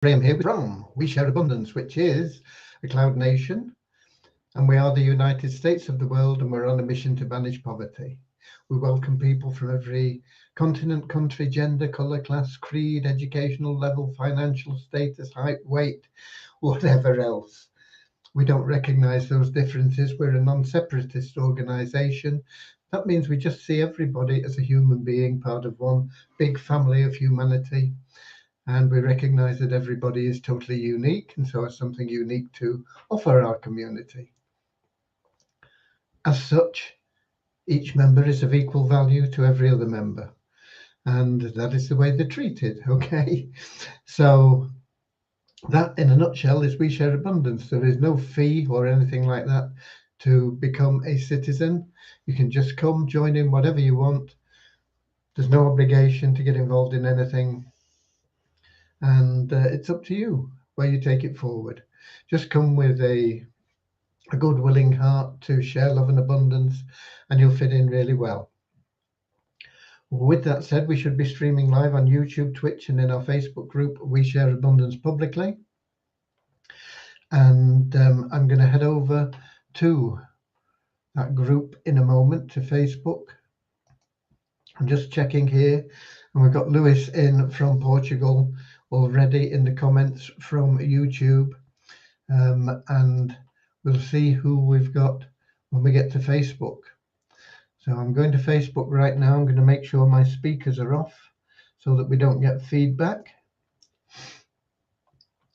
Graham here from We Share Abundance, which is a cloud nation, and we are the United States of the world, and we're on a mission to banish poverty. We welcome people from every continent, country, gender, colour, class, creed, educational level, financial status, height, weight, whatever else. We don't recognise those differences. We're a non-separatist organisation. That means we just see everybody as a human being, part of one big family of humanity. And we recognize that everybody is totally unique and so has something unique to offer our community. As such, each member is of equal value to every other member, and that is the way they're treated. Okay, so that in a nutshell is We Share Abundance. There is no fee or anything like that to become a citizen. You can just come, join in whatever you want. There's no obligation to get involved in anything, and it's up to you where you take it forward. Just come with a good, willing heart to share love and abundance, and you'll fit in really well. With that said, we should be streaming live on YouTube, Twitch, and in our Facebook group, We Share Abundance Publicly. And I'm going to head over to that group in a moment, to Facebook. I'm just checking here, and we've got Lewis in from Portugal already in the comments from YouTube, and we'll see who we've got when we get to Facebook. So I'm going to Facebook right now. I'm going to make sure my speakers are off so that we don't get feedback.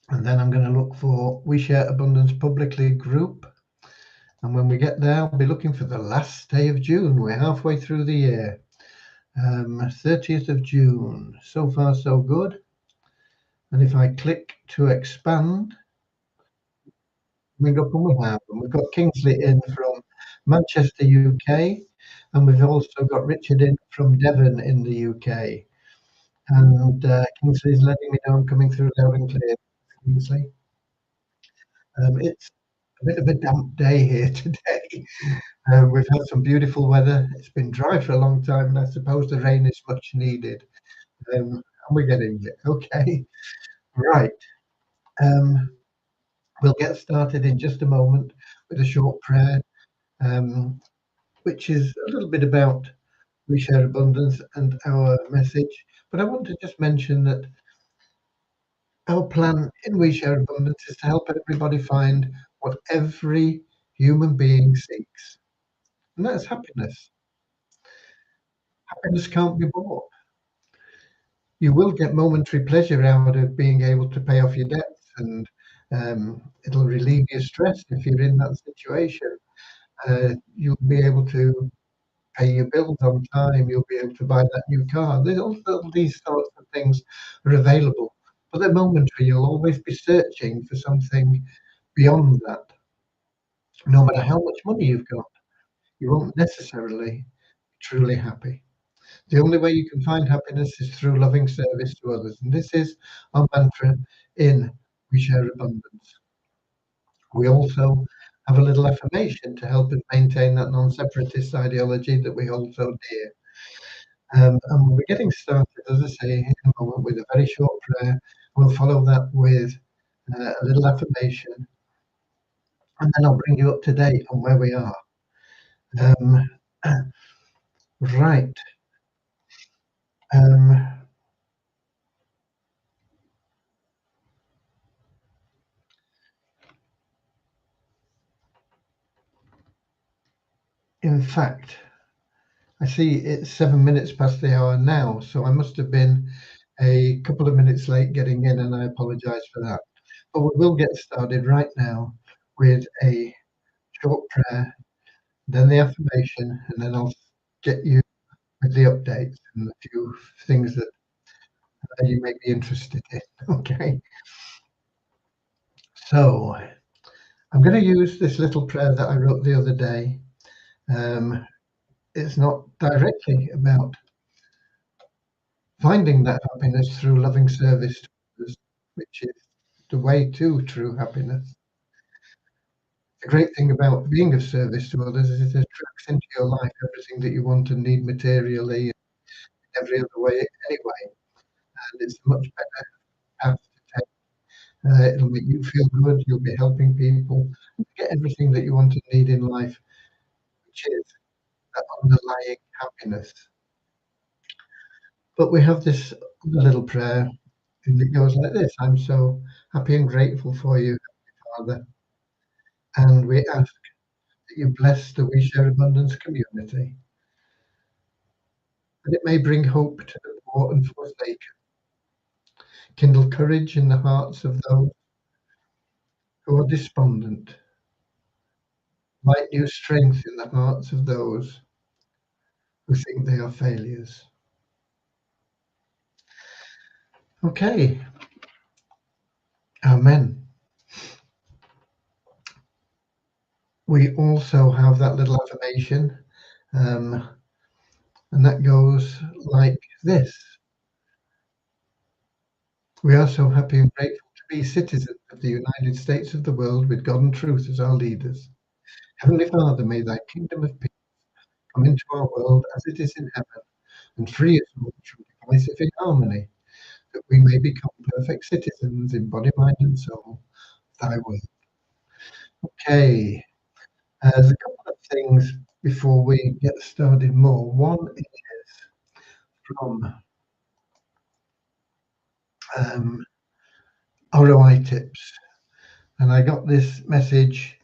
And then I'm going to look for We Share Abundance Publicly group. And when we get there, I'll be looking for the last day of June. We're halfway through the year. 30th of June. So far, so good. And if I click to expand, we've got Kingsley in from Manchester, UK, and we've also got Richard in from Devon in the UK. And Kingsley's letting me know I'm coming through loud and clear. Kingsley, it's a bit of a damp day here today. We've had some beautiful weather. It's been dry for a long time, and I suppose the rain is much needed. And we're getting it. Okay, right. We'll get started in just a moment with a short prayer, which is a little bit about We Share Abundance and our message. But I want to just mention that our plan in We Share Abundance is to help everybody find what every human being seeks, and that's happiness. Happiness can't be bought. You will get momentary pleasure out of being able to pay off your debts, and it'll relieve your stress if you're in that situation. You'll be able to pay your bills on time. You'll be able to buy that new car. There's all these sorts of things are available, but they're momentary. You'll always be searching for something beyond that. No matter how much money you've got, you won't necessarily be truly happy. The only way you can find happiness is through loving service to others. And this is our mantra in We Share Abundance. We also have a little affirmation to help us maintain that non-separatist ideology that we hold so dear. And we're getting started, as I say, in a moment with a very short prayer. We'll follow that with a little affirmation, and then I'll bring you up to date on where we are. Um, right. In fact, I see it's 7 minutes past the hour now, so I must have been a couple of minutes late getting in, and I apologize for that. But we will get started right now with a short prayer, then the affirmation, and then I'll get you with the updates and a few things that you may be interested in. Okay. So I'm going to use this little prayer that I wrote the other day. It's not directly about finding that happiness through loving service to others, which is the way to true happiness. The great thing about being of service to others is it attracts into your life everything that you want and need materially and every other way anyway. And it's a much better path to take. It'll make you feel good. You'll be helping people get everything that you want and need in life, which is that underlying happiness. But we have this other little prayer, and it goes like this: I'm so happy and grateful for you, Father, and we ask that you bless the We Share Abundance community, that it may bring hope to the poor and forsaken, kindle courage in the hearts of those who are despondent, light new strength in the hearts of those who think they are failures. Okay, Amen. We also have that little affirmation, um, and that goes like this: We are so happy and grateful to be citizens of the United States of the world with God and truth as our leaders. Heavenly Father, may thy kingdom of peace come into our world as it is in heaven, and free us all from divisive inharmony, that we may become perfect citizens in body, mind, and soul of thy will. Okay, there's a couple of things before we get started more. One is from um, ROI Tips, and I got this message.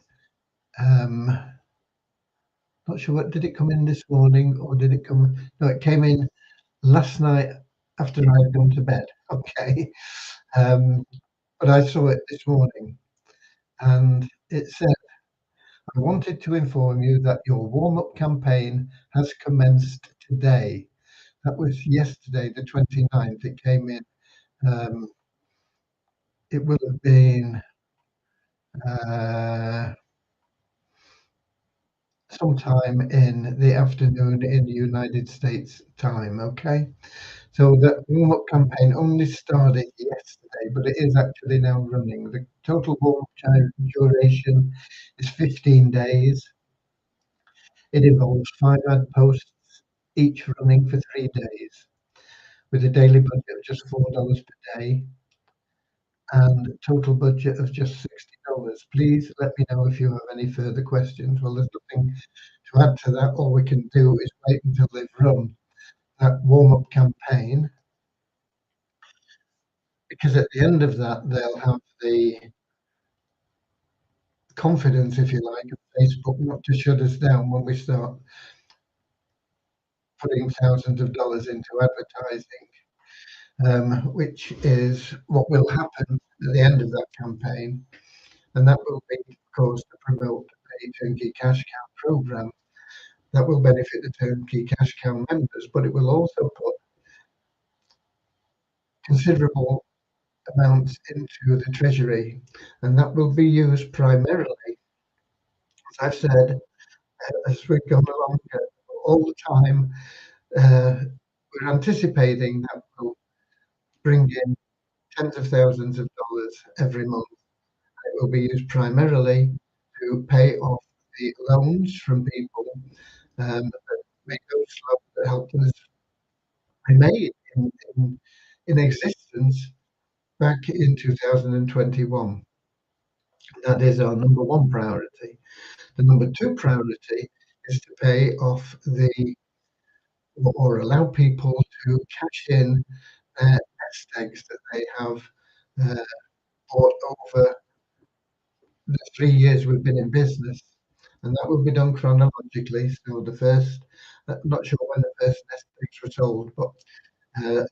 Not sure what did it come in this morning, or did it come? No, it came in last night after I'd gone to bed. Okay, um, but I saw it this morning, and it said, "I wanted to inform you that your warm-up campaign has commenced today." That was yesterday, the 29th. It came in. Um, it will have been uh, sometime in the afternoon in the United States time. Okay, so the warm-up campaign only started yesterday, but it is actually now running. The total warm-up duration is 15 days. It involves 5 ad posts, each running for 3 days, with a daily budget of just $4 per day and a total budget of just $60. Please let me know if you have any further questions. Well, there's nothing to add to that. All we can do is wait until they've run that warm-up campaign, because at the end of that, they'll have the confidence, if you like, of Facebook not to shut us down when we start putting thousands of dollars into advertising, which is what will happen at the end of that campaign. And that will be, of course, to promote a Turnkey Cash Cow program that will benefit the Turnkey Cash Cow members, but it will also put considerable amounts into the treasury, and that will be used primarily, as I've said, as we've gone along all the time. We're anticipating that will bring in tens of thousands of dollars every month. It will be used primarily to pay off the loans from people that make those loans that helped us remain in existence back in 2021. That is our number one priority. The number two priority is to pay off the or allow people to cash in their nest eggs that they have uh, bought over the 3 years we've been in business, and that will be done chronologically. So the first, not sure when the first nest eggs were sold, but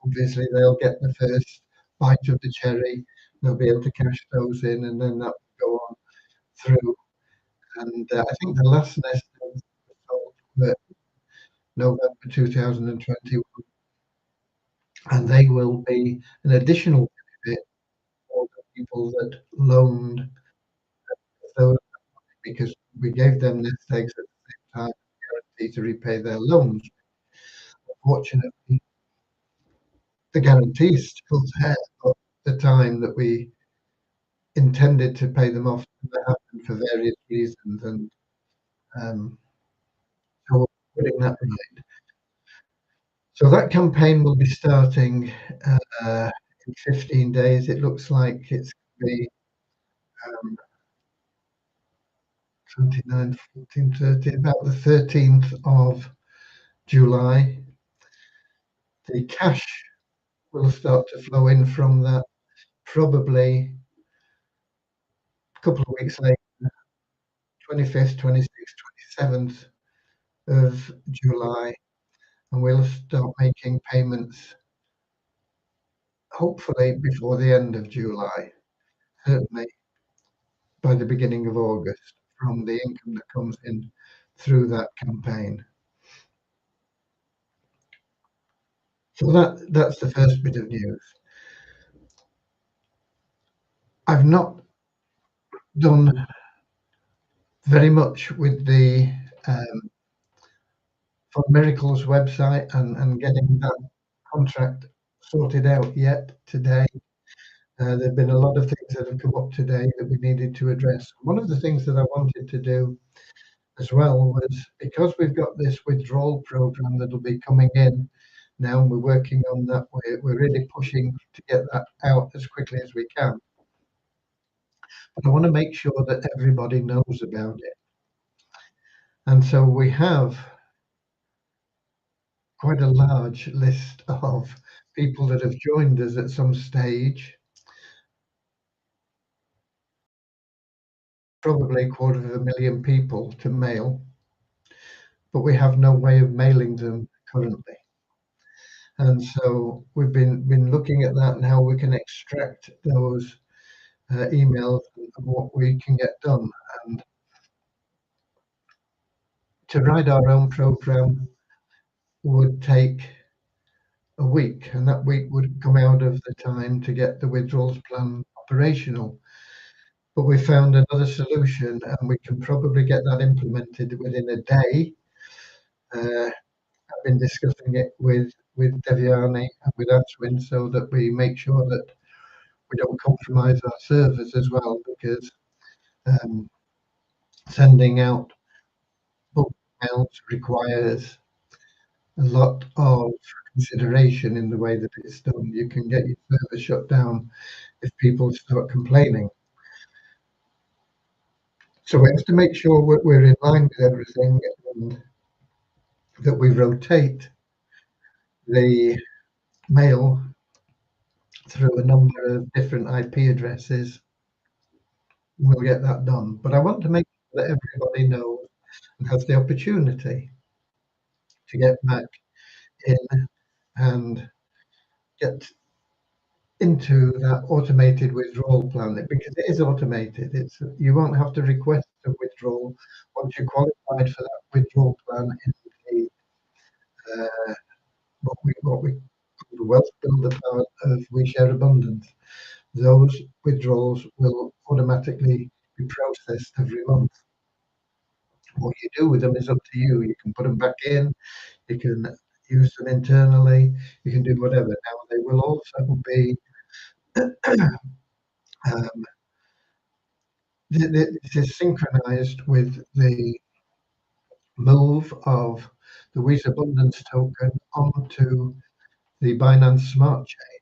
obviously they'll get the first bite of the cherry. They'll be able to cash those in, and then that will go on through. And I think the last nest eggs were sold were November 2021, and they will be an additional benefit for the people that loaned those, because we gave them nest eggs at the same time, guarantee to repay their loans. Unfortunately, the guarantee is still there, but the time that we intended to pay them off never happened for various reasons, and um, so we're putting that right. So that campaign will be starting in 15 days. It looks like it's be um, 29th, 14th, 13th, about the 13th of July. The cash will start to flow in from that probably a couple of weeks later, 25th, 26th, 27th of July, and we'll start making payments hopefully before the end of July, certainly by the beginning of August from the income that comes in through that campaign. So that's the first bit of news. I've not done very much with the for Miracles website and getting that contract sorted out yet today. There've been a lot of things that have come up today that we needed to address. One of the things that I wanted to do as well was because we've got this withdrawal program that'll be coming in now, and we're working on that. We're really pushing to get that out as quickly as we can. But I want to make sure that everybody knows about it. And so we have quite a large list of people that have joined us at some stage. Probably 250,000 people to mail, but we have no way of mailing them currently. And so we've been looking at that and how we can extract those emails and what we can get done. And to write our own program would take a week, and that week would come out of the time to get the withdrawals plan operational. But we found another solution, and we can probably get that implemented within a day. I've been discussing it with Devyani and with Ashwin so that we make sure that we don't compromise our servers as well, because sending out bulk mails requires a lot of consideration in the way that it's done. You can get your server shut down if people start complaining. So we have to make sure we're in line with everything and that we rotate the mail through a number of different IP addresses. We'll get that done. But I want to make sure that everybody knows and has the opportunity to get back in and get into that automated withdrawal plan, because it is automated. You won't have to request a withdrawal once you're qualified for that withdrawal plan in the what we call the Wealth Builder part of We Share Abundance. Those withdrawals will automatically be processed every month. What you do with them is up to you. You can put them back in, you can use them internally, you can do whatever. Now, they will also be this is synchronized with the move of the Wheat Abundance token onto the Binance Smart Chain.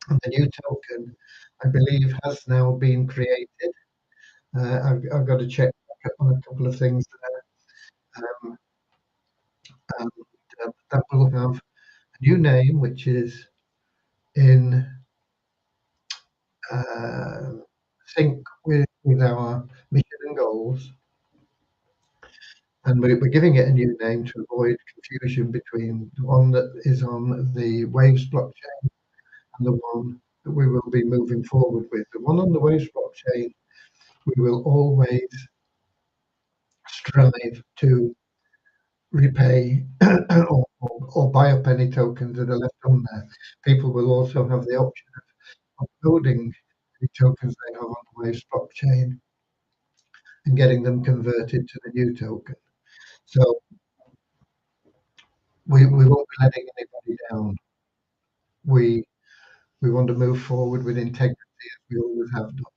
And the new token, I believe, has now been created. I've got to check on a couple of things there. And that will have a new name, which is in sync with our mission and goals. And we're giving it a new name to avoid confusion between the one that is on the Waves blockchain and the one that we will be moving forward with. The one on the Waves blockchain, we will always strive to repay or buy up any tokens that are left on there. People will also have the option of uploading the tokens they have on the Waves blockchain and getting them converted to the new token. So we won't be letting anybody down. We want to move forward with integrity as we always have done.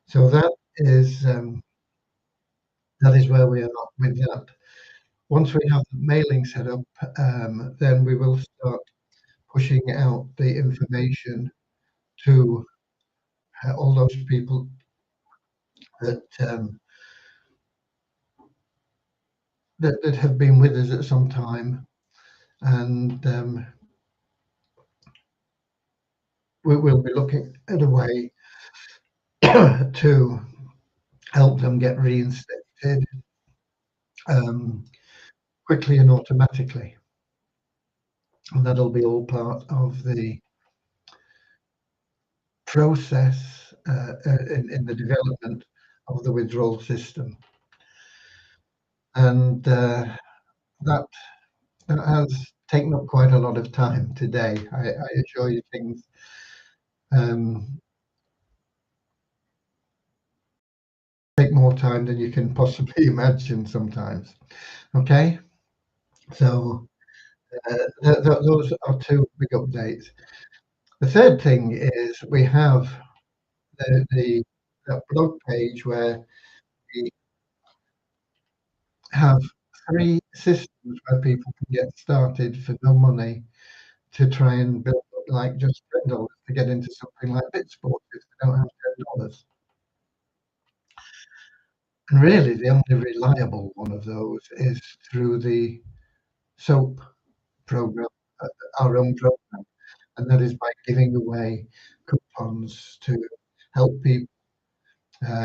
So that is where we are with that. Once we have the mailing set up, then we will start pushing out the information to all those people that that have been with us at some time, and we'll be looking at a way to help them get reinstated um, quickly and automatically. And that'll be all part of the process in the development of the withdrawal system. And that has taken up quite a lot of time today. I assure you, things um, take more time than you can possibly imagine sometimes. Okay, so those are two big updates. The third thing is we have the blog page where we have 3 systems where people can get started for no money to try and build up, like, just $10 to get into something like BitSport if they don't have $10. And really, the only reliable one of those is through the SOAP program, our own program, and that is by giving away coupons to help people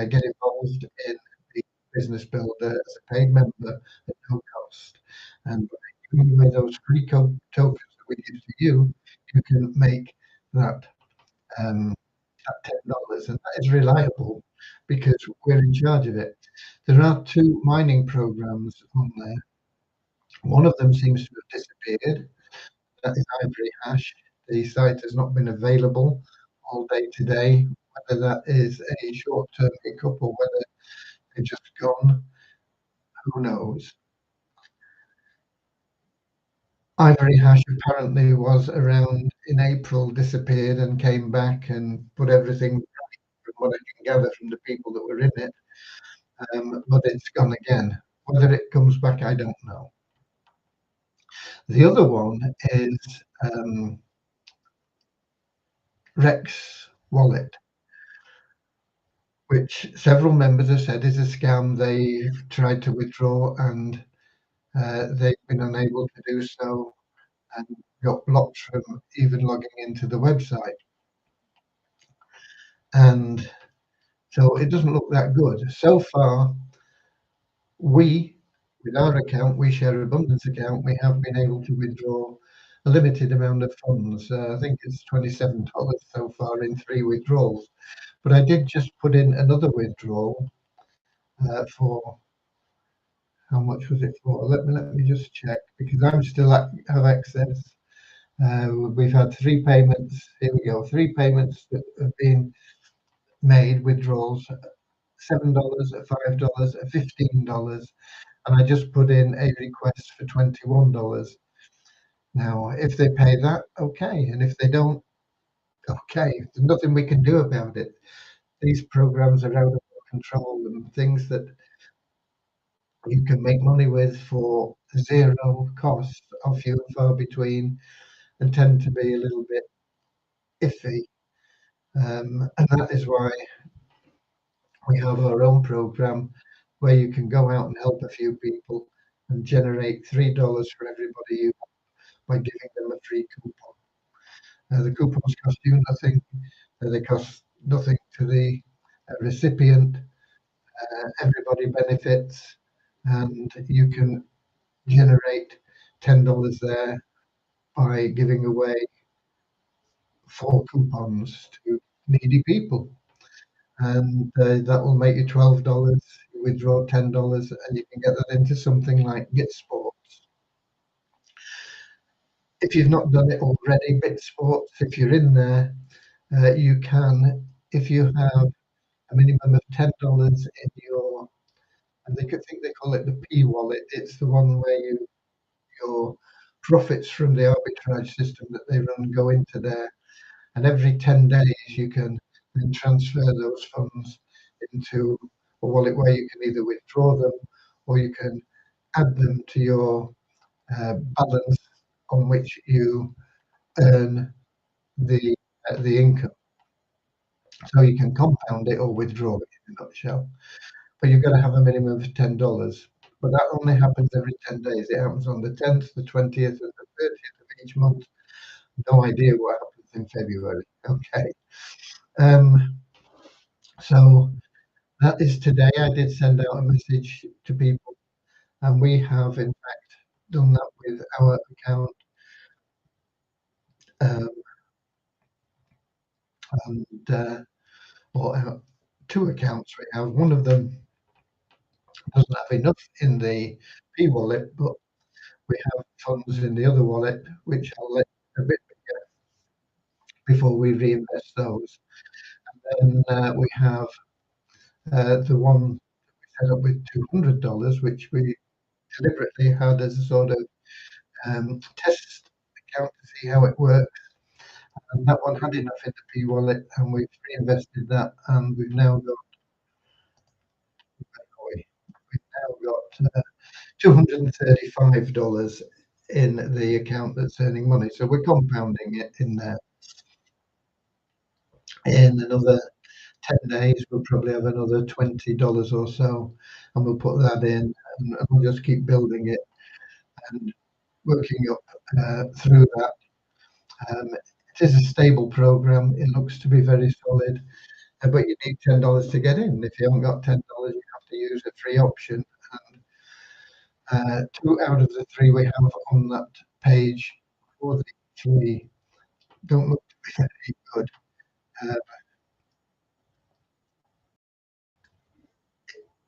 get involved in the Business Builder as a paid member at no cost. And by giving away those free tokens that we give to you, you can make that at $10, and that is reliable because we're in charge of it. There are 2 mining programs on there. One of them seems to have disappeared. That is Ivory Hash. The site has not been available all day today. Whether that is a short-term hiccup or whether they're just gone, who knows? Ivory Hash apparently was around in April, disappeared and came back and put everything right, from what I can gather from the people that were in it. But it's gone again. Whether it comes back, I don't know. The other one is Rex Wallet, which several members have said is a scam. They've tried to withdraw and they've been unable to do so and got blocked from even logging into the website. And so it doesn't look that good. So far, with our account, We Share Abundance account, we have been able to withdraw a limited amount of funds. I think it's $27 so far in 3 withdrawals. But I did just put in another withdrawal for how much was it for? Let me just check because I'm still have access. We've had 3 payments. Here we go. 3 payments that have been made, withdrawals, $7, $5, $15, and I just put in a request for $21. Now, if they pay that, okay, and if they don't, okay. There's nothing we can do about it. These programs are out of our control, and things that you can make money with for 0 cost are few and far between and tend to be a little bit iffy. And that is why we have our own program where you can go out and help a few people and generate $3 for everybody you by giving them a free coupon. The coupons cost you nothing. They cost nothing to the recipient. Everybody benefits, and you can generate $10 there by giving away 4 coupons to needy people. And that will make you $12. You withdraw $10, and you can get that into something like BitSports. If you've not done it already, BitSports, if you're in there, you can, if you have a minimum of $10 in your, and they could think they call it the P wallet. It's the one where your profits from the arbitrage system that they run go into there, and every 10 days you can then transfer those funds into a wallet where you can either withdraw them or you can add them to your balance on which you earn the income. So you can compound it or withdraw it in a nutshell. But you've got to have a minimum of $10. But that only happens every 10 days. It happens on the 10th, the 20th, and the 30th of each month. No idea what happens in February. Okay. Um, so that is today. I did send out a message to people, and we have, in fact, done that with our account. Um, and or two accounts we have. One of them doesn't have enough in the P wallet, but we have funds in the other wallet, which I'll let a bit before we reinvest those. And then we have the one set up with $200, which we deliberately had as a sort of test account to see how it works. And that one had enough in the P wallet, and we've reinvested that, and we've now got $235 in the account that's earning money. So we're compounding it in there. In another 10 days, we'll probably have another $20 or so, and we'll put that in, and we'll just keep building it and working up through that. It is a stable program. It looks to be very solid, but you need $10 to get in. If you haven't got $10, you have to use a free option. And two out of the three we have on that page, or the three, don't look to be very good. Uh,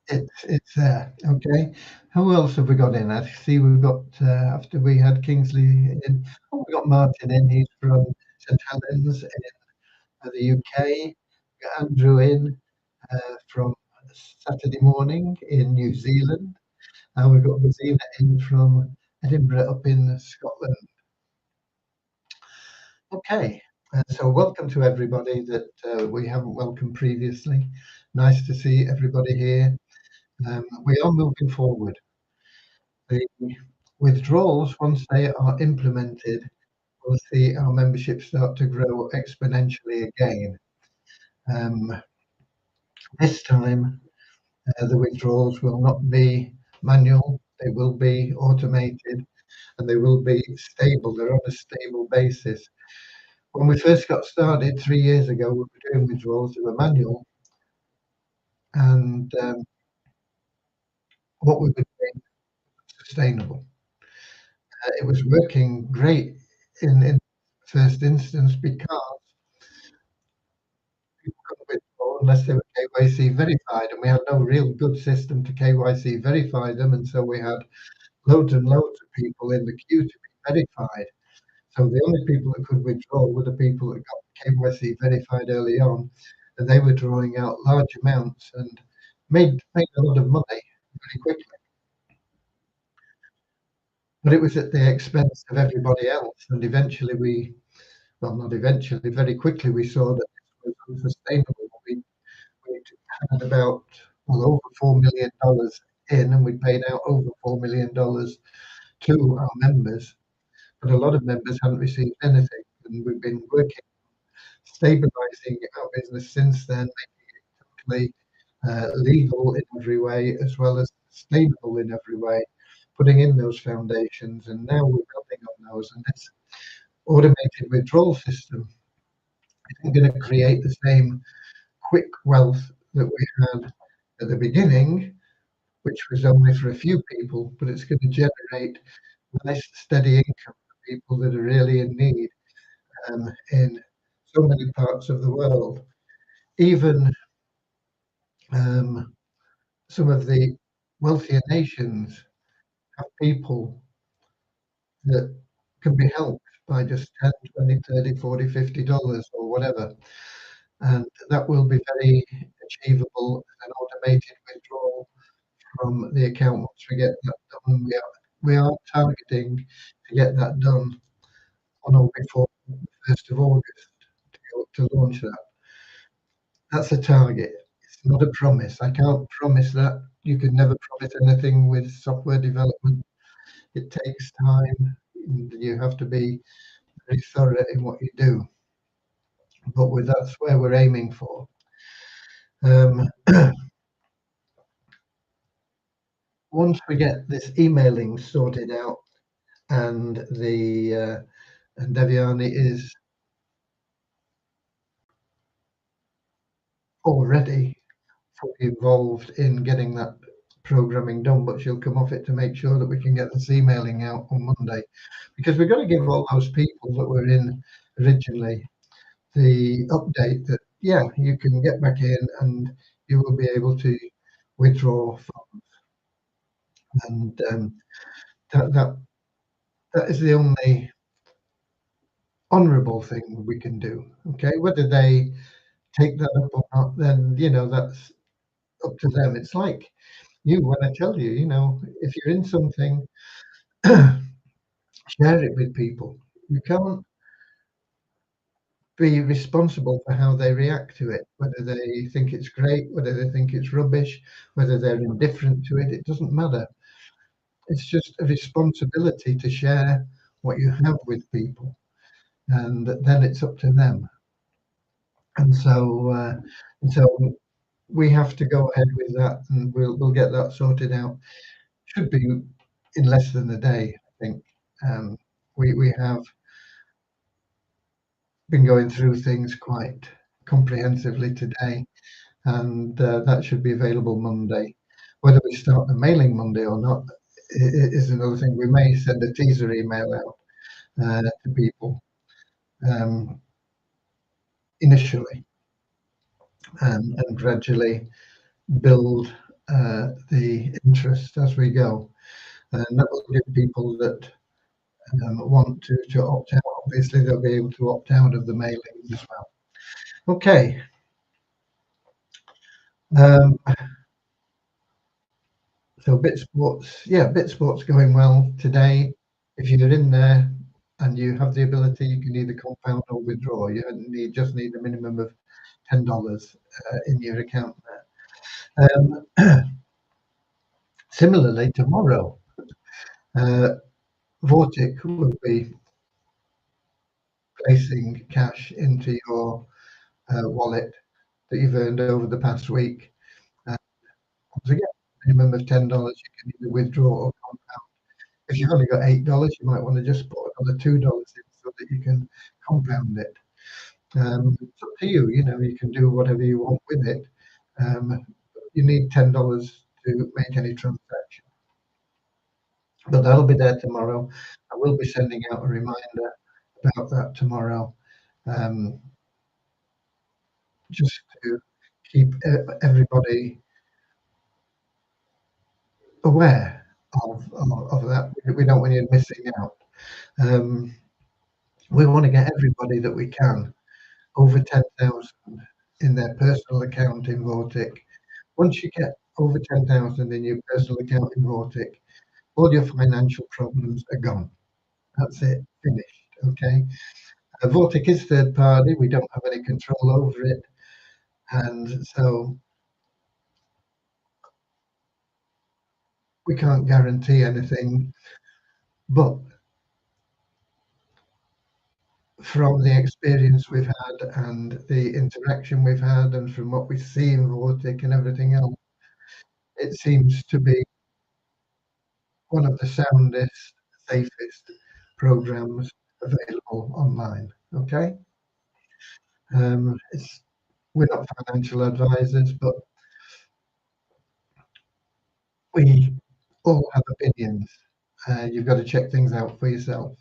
it's there. Okay. Who else have we got in? I see we've got after we had Kingsley in. Oh, we got Martin in. He's from St Helens in the UK. We got Andrew in from Saturday morning in New Zealand, and we've got Rosina in from Edinburgh up in Scotland. Okay. So welcome to everybody that we haven't welcomed previously. Nice to see everybody here. We are moving forward. The withdrawals, once they are implemented, we'll see our membership start to grow exponentially again. This time, the withdrawals will not be manual, they will be automated, and they will be stable. They're on a stable basis. When we first got started 3 years ago, we were doing withdrawals, they were manual, and what we were doing was sustainable. It was working great in first instance because people couldn't withdraw unless they were KYC verified, and we had no real good system to KYC verify them, and so we had loads and loads of people in the queue to be verified. So the only people that could withdraw were the people that got KYC verified early on, and they were drawing out large amounts and made a lot of money very quickly. But it was at the expense of everybody else, and eventually well, not eventually, very quickly we saw that this was unsustainable. We had about over $4 million in, and we paid out over $4 million to our members, but a lot of members haven't received anything, and we've been working stabilizing our business since then, making it totally legal in every way as well as sustainable in every way, putting in those foundations, and now we're building on those. And this automated withdrawal system isn't going to create the same quick wealth that we had at the beginning, which was only for a few people, but it's going to generate nice steady income for people that are really in need in so many parts of the world. Even some of the wealthier nations have people that can be helped by just 10, 20, 30, 40, $50 or whatever. And that will be very achievable, an automated withdrawal from the account once we get that done. We are targeting to get that done on or before the 1st of August to launch that. That's a target. It's not a promise. I can't promise that. You can never promise anything with software development. It takes time, and you have to be very thorough in what you do. but that's where we're aiming for. Um, Once we get this emailing sorted out and the and Devyani is already fully involved in getting that programming done, but she'll come off it to make sure that we can get this emailing out on Monday, because we've got to give all those people that were in originally the update that, yeah, you can get back in and you will be able to withdraw funds. And that is the only honourable thing we can do. Okay, whether they take that up or not, then that's up to them. It's like you when I tell you, if you're in something, share it with people. You can't be responsible for how they react to it, whether they think it's great, whether they think it's rubbish, whether they're indifferent to it. It doesn't matter. It's just a responsibility to share what you have with people, and then it's up to them. And so we have to go ahead with that, and we'll get that sorted out. Should be in less than a day, I think. We have been going through things quite comprehensively today, and that should be available Monday. Whether we start the mailing Monday or not is another thing. We may send a teaser email out to people um, initially, and gradually build the interest as we go. And that will give people that want to opt out. Obviously, they'll be able to opt out of the mailings as well. Okay. Um, so BitSport's going well today. If you're in there and you have the ability, you can either compound or withdraw. You just need a minimum of $10 in your account there. Similarly, tomorrow, Vortic will be placing cash into your wallet that you've earned over the past week. Once again, minimum of $10, you can either withdraw or compound. If you've only got $8, you might want to just put another $2 in so that you can compound it. It's up to you. You can do whatever you want with it. You need $10 to make any transaction. But that'll be there tomorrow. I will be sending out a reminder about that tomorrow, just to keep everybody aware of that. We don't want you missing out. Um, we want to get everybody that we can over 10,000 in their personal account in Vortic. Once you get over 10,000 in your personal account in Vortic, all your financial problems are gone. That's it, finished. Okay. Vortic is third party. We don't have any control over it, and so we can't guarantee anything. But from the experience we've had and the interaction we've had, and from what we see in Vortic and everything else, it seems to be one of the soundest, safest programs available online. Okay. We're not financial advisors, but we all have opinions. You've got to check things out for yourself.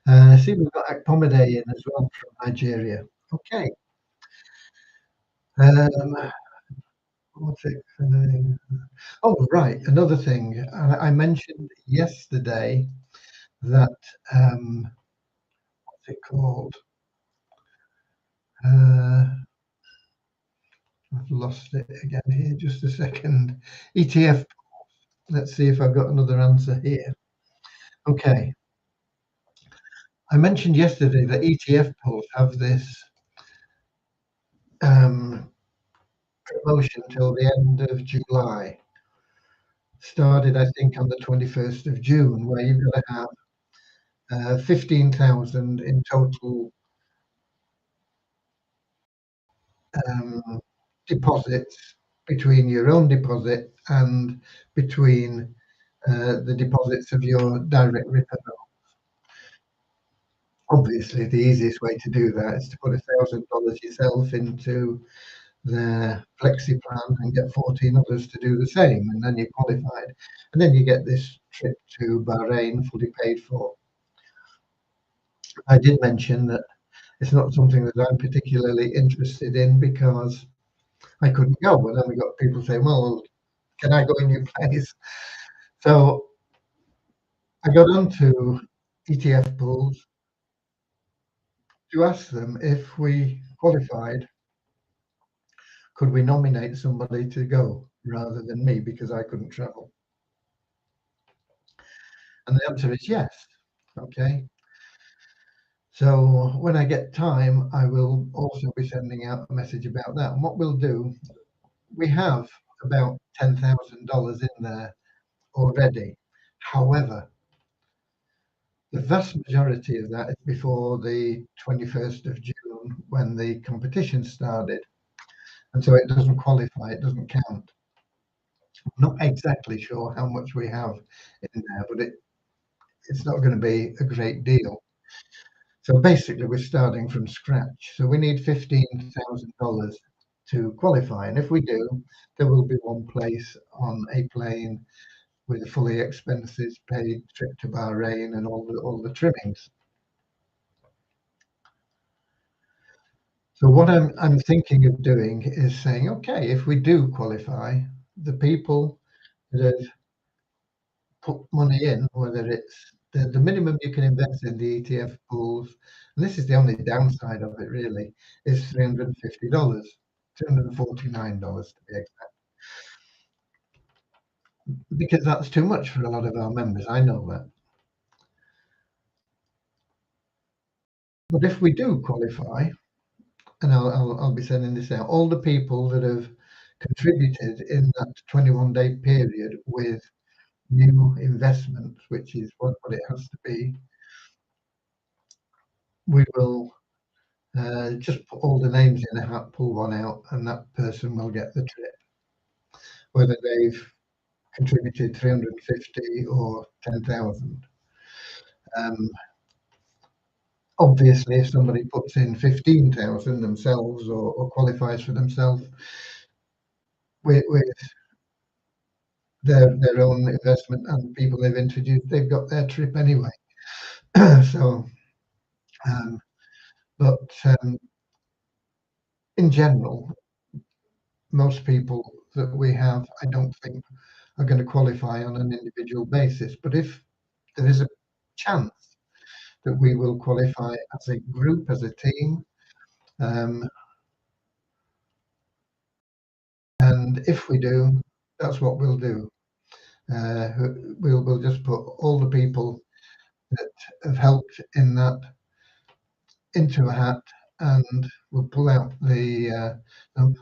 I see we've got Akpomade in as well from Nigeria. Okay. Um, what's it? Oh, right. Another thing. I mentioned yesterday that, what's it called? I've lost it again here. Just a second. ETF. Let's see if I've got another answer here. Okay. I mentioned yesterday that ETF pools have this promotion till the end of July. Started, I think, on the 21st of June, where you've got to have 15,000 in total deposits between your own deposit and between the deposits of your direct referral. Obviously, the easiest way to do that is to put $1,000 yourself into their flexi plan and get 14 others to do the same, and then you're qualified. And then you get this trip to Bahrain fully paid for. I did mention that it's not something that I'm particularly interested in because I couldn't go. And then we got people saying, well, can I go in your place? So I got onto ETF pools to ask them if we qualified, could we nominate somebody to go rather than me because I couldn't travel? And the answer is yes. Okay. So when I get time, I will also be sending out a message about that. And what we'll do, we have about $10,000 in there already. However, the vast majority of that is before the 21st of June when the competition started. And so it doesn't qualify, it doesn't count. I'm not exactly sure how much we have in there, but it's not going to be a great deal. So basically, we're starting from scratch. So we need $15,000 to qualify. And if we do, there will be one place on a plane with fully expenses paid trip to Bahrain and all the trimmings. So what I'm thinking of doing is saying, okay, if we do qualify, the people that have put money in, whether it's the minimum you can invest in the ETF pools, and this is the only downside of it really, is $350, $249 to be exact, because that's too much for a lot of our members. I know that. But if we do qualify, and I'll be sending this out, all the people that have contributed in that 21-day period with new investments, which is what it has to be, we will just put all the names in a hat, pull one out, and that person will get the trip, whether they've contributed 350 or 10,000. Obviously, if somebody puts in 15,000 themselves or qualifies for themselves with their own investment and people they've introduced, they've got their trip anyway. So, but in general, most people that we have, I don't think, are going to qualify on an individual basis. But if there is a chance that we will qualify as a group, as a team, and if we do, that's what we'll do. We'll just put all the people that have helped in that into a hat, and we'll pull out the.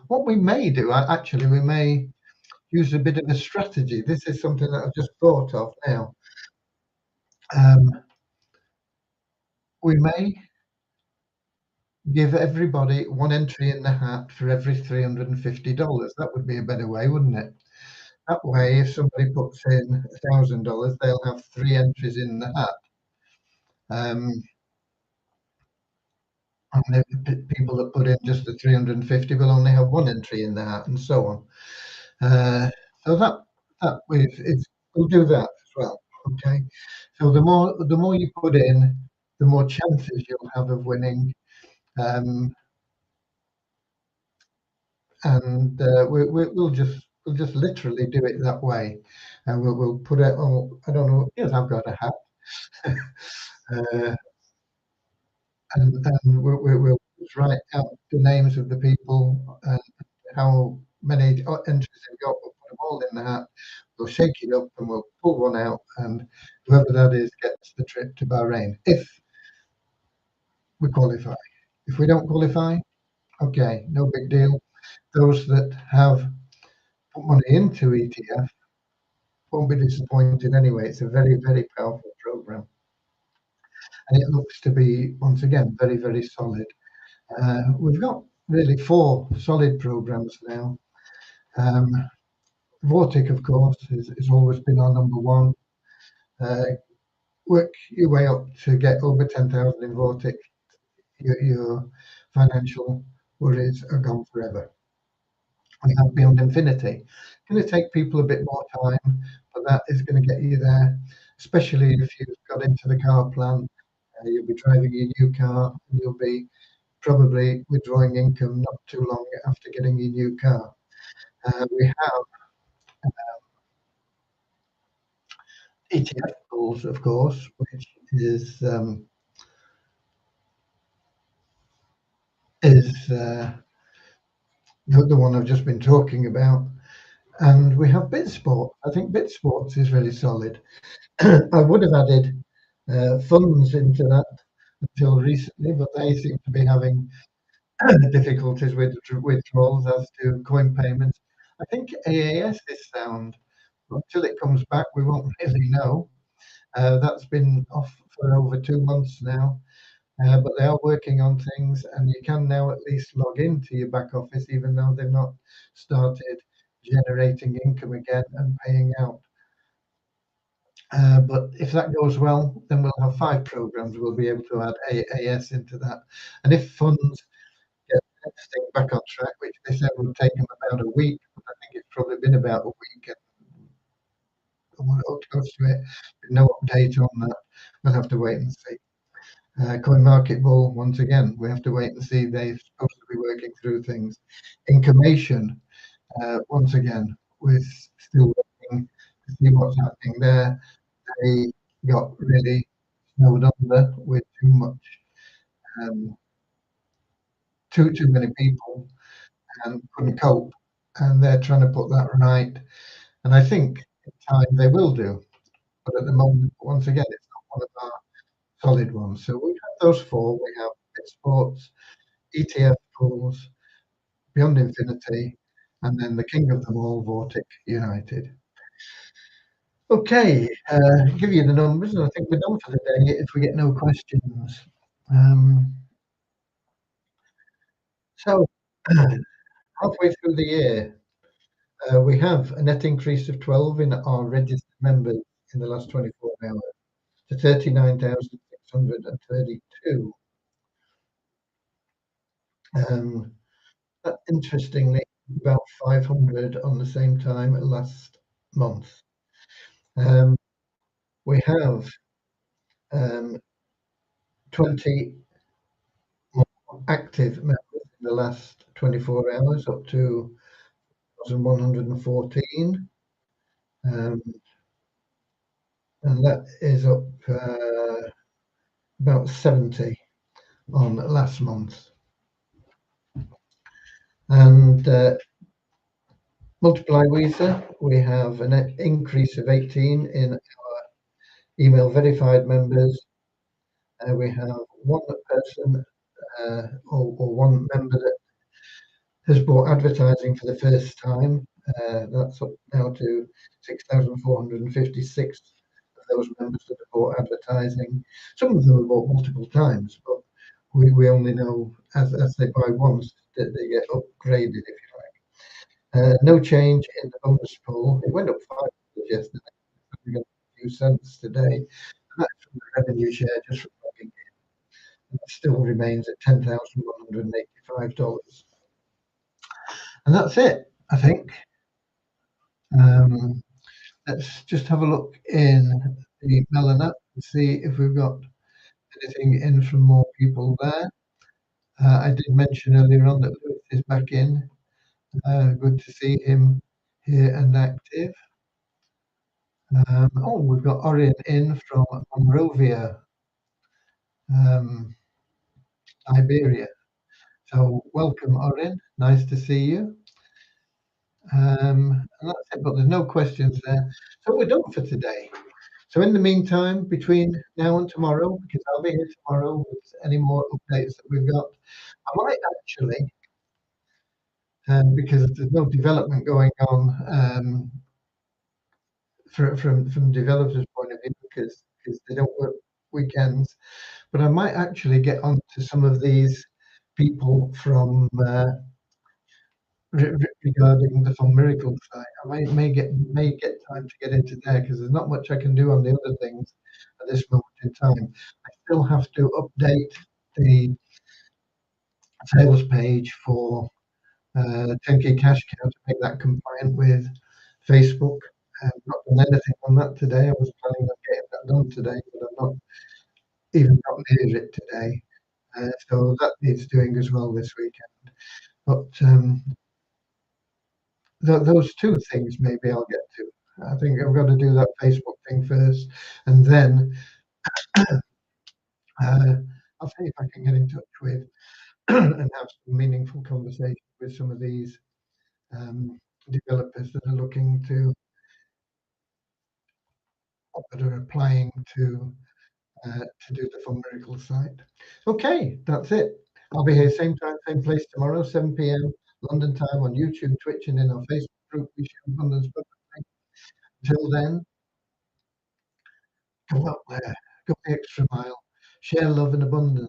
What we may do, actually, we may use a bit of a strategy. This is something that I've just thought of now. We may give everybody one entry in the hat for every $350. That would be a better way, wouldn't it? That way, if somebody puts in $1,000, they'll have 3 entries in the hat. And the people that put in just the 350 will only have 1 entry in the hat, and so on. So we'll do that as well. Okay. So the more you put in, the more chances you'll have of winning. And we'll just literally do it that way, and we'll put it on. I don't know. Yes, I've got a hat, and we'll just write out the names of the people and how many entries they've got. We'll put them all in the hat. We'll shake it up and we'll pull one out, and whoever that is gets the trip to Bahrain if we qualify. If we don't qualify, okay, no big deal. Those that have put money into ETF won't be disappointed anyway. It's a very, very powerful program. And it looks to be, once again, very, very solid. really four solid programs now. Um, Vortic, of course, is always been our number one. Uh, Work your way up to get over 10,000 in Vortic. Your financial worries are gone forever. We have Beyond Infinity. It's going to take people a bit more time, but that is going to get you there, especially if you've got into the car plan. You'll be driving your new car and you'll be probably withdrawing income not too long after getting your new car. We have ETF pools, of course, which is the one I've just been talking about. And we have BitSport. I think BitSports is really solid. I would have added funds into that until recently, but they seem to be having difficulties with withdrawals as to coin payments. I think AAS is sound, but until it comes back, we won't really know. That's been off for over 2 months now, but they are working on things, and you can now at least log into your back office, even though they've not started generating income again and paying out. But if that goes well, then we'll have five programs. We'll be able to add AAS into that. And if funds get this thing back on track, which they said would take them about a week, but I think it's probably been about a week or close to it. No update on that. We'll have to wait and see. Coin Market Bull, once again, we have to wait and see. They're supposed to be working through things. Information, once again, we're still waiting to see what's happening there. They got really snowed under with um, too many people and couldn't cope, and they're trying to put that right. And I think in time they will do, but at the moment, once again, it's not one of our solid ones. So we have those four. We have Sports, ETF pools, Beyond Infinity, and then the king of them all, Vortic United. Okay, give you the numbers, and I think we're done for the day if we get no questions. Um, so, halfway through the year, we have a net increase of 12 in our registered members in the last 24 hours to 39,632. Um, Interestingly, about 500 on the same time last month. Um, we have 20 more active members in the last 24 hours, up to 1,114. Um, and that is up about 70 on last month. And Multiply Weezer, we have an increase of 18 in our email verified members. We have one person or one member that has bought advertising for the first time. That's up now to 6,456 of those members that have bought advertising. Some of them have bought multiple times, but we only know as they buy once that they get upgraded, if you like. No change in the bonus pool. It went up 5 yesterday. We got a few cents today. And that's from the revenue share just from logging in. It still remains at $10,185. And that's it, I think. Um, let's just have a look in the Melon app and see if we've got anything in from more people there. I did mention earlier on that Lewis is back in. Good to see him here and active. We've got Orion in from Monrovia, Iberia. So welcome, Orion. Nice to see you. And that's it, but there's no questions there. So we're done for today. So in the meantime, between now and tomorrow, because I'll be here tomorrow with any more updates that we've got, I might actually, because there's no development going on from developers' point of view, because they don't work weekends, but I might actually get onto some of these people from regarding the Fun Miracle site. I may get time to get into there because there's not much I can do on the other things at this moment in time. I still have to update the sales page for 10K Cash Cow to make that compliant with Facebook. I've not done anything on that today. I was planning on getting that done today, but I've not even got near it today. So that needs doing as well this weekend. But those two things maybe I'll get to. I think I've got to do that Facebook thing first, and then uh, I'll see if I can get in touch with and have some meaningful conversation with some of these developers that are applying to do the Fun Miracle site. Okay, that's it. I'll be here same time, same place tomorrow, 7 p.m. London time on YouTube, Twitch, and in our Facebook group, We Share Abundance Publicly. Until then, go out there, go the extra mile, share love and abundance,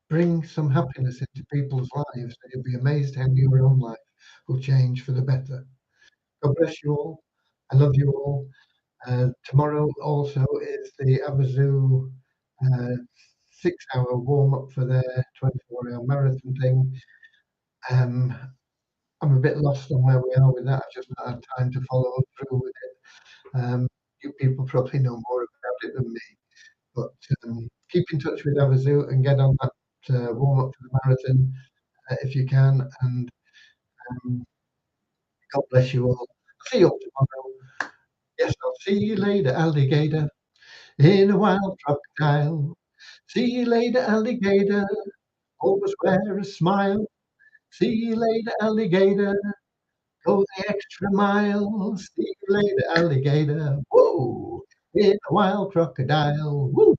bring some happiness into people's lives, and you'll be amazed how your own life will change for the better. God bless you all. I love you all. Tomorrow also is the Abazoo 6-hour warm up for their 24-hour marathon thing. I'm a bit lost on where we are with that. I've just not had time to follow through with it. You people probably know more about it than me, but keep in touch with Abazoo and get on that warm up for the marathon if you can. And God bless you all. See you all tomorrow. Yes, I'll see you later, alligator, in a wild crocodile. See you later, alligator. Always wear a smile. See you later, alligator. Go the extra mile. See you later, alligator. Whoa, in a wild crocodile. Woo.